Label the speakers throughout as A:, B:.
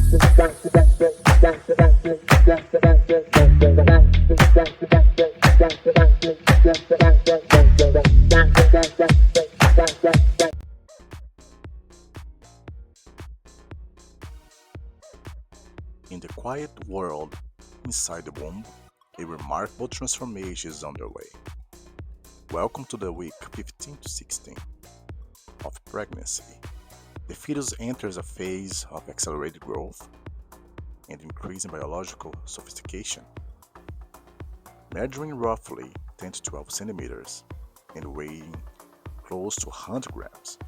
A: In the quiet world inside the womb, a remarkable transformation is underway. Welcome to the week 15 to 16 of pregnancy. The fetus enters a phase of accelerated growth and increasing biological sophistication. Measuring roughly 10 to 12 centimeters and weighing close to 100 grams,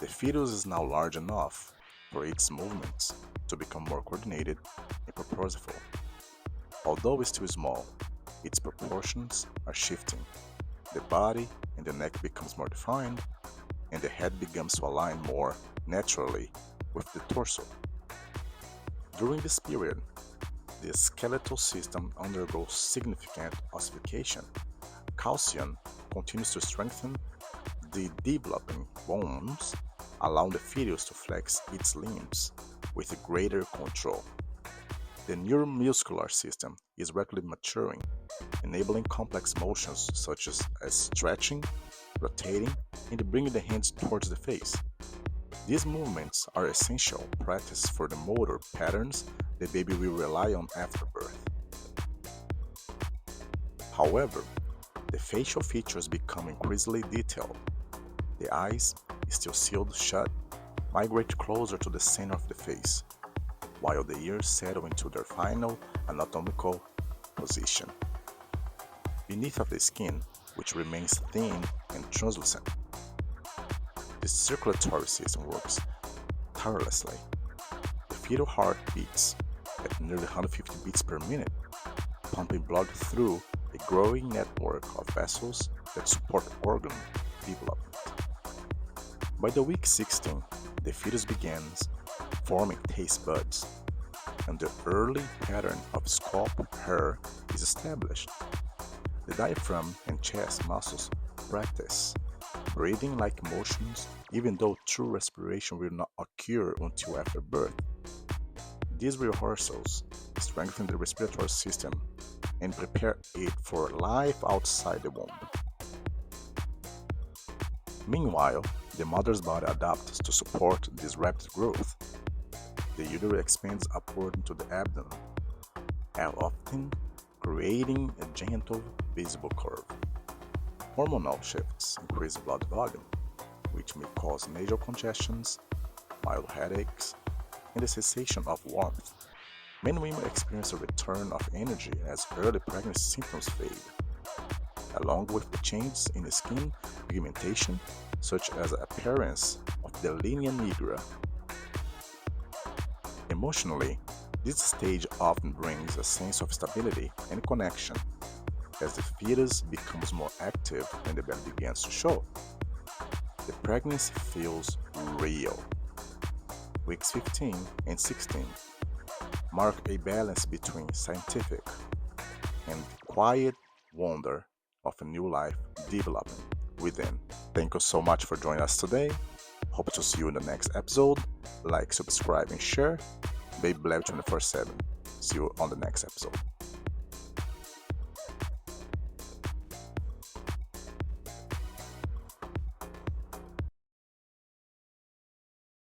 A: the fetus is now large enough for its movements to become more coordinated and purposeful. Although it's still small, its proportions are shifting. The body and the neck becomes more defined, and the head begins to align more naturally with the torso. During this period, the skeletal system undergoes significant ossification. Calcium continues to strengthen the developing bones, allowing the fetus to flex its limbs with greater control. The neuromuscular system is rapidly maturing, enabling complex motions such as stretching, rotating, and bringing the hands towards the face. These movements are essential practice for the motor patterns the baby will rely on after birth. However, the facial features become increasingly detailed. The eyes, still sealed shut, migrate closer to the center of the face, while the ears settle into their final anatomical position. Beneath of the skin, which remains thin and translucent, the circulatory system works tirelessly. The fetal heart beats at nearly 150 beats per minute, pumping blood through a growing network of vessels that support organ development. By the week 16, the fetus begins forming taste buds, and the early pattern of scalp hair is established. The diaphragm and chest muscles practice breathing-like motions, even though true respiration will not occur until after birth. These rehearsals strengthen the respiratory system and prepare it for life outside the womb. Meanwhile, the mother's body adapts to support this rapid growth. The uterus expands upward into the abdomen, often creating a gentle, visible curve. Hormonal shifts increase blood volume, which may cause nasal congestions, mild headaches, and the sensation of warmth. Many women experience a return of energy as early pregnancy symptoms fade, along with the changes in the skin pigmentation, such as the appearance of the linea nigra. Emotionally, this stage often brings a sense of stability and connection as the fetus becomes more active and the belly begins to show. The pregnancy feels real. Weeks 15 and 16 mark a balance between scientific and quiet wonder of a new life developing within. Thank you so much for joining us today. Hope to see you in the next episode. Like, subscribe, and share. BabyBlab 24/7. See you on the next episode.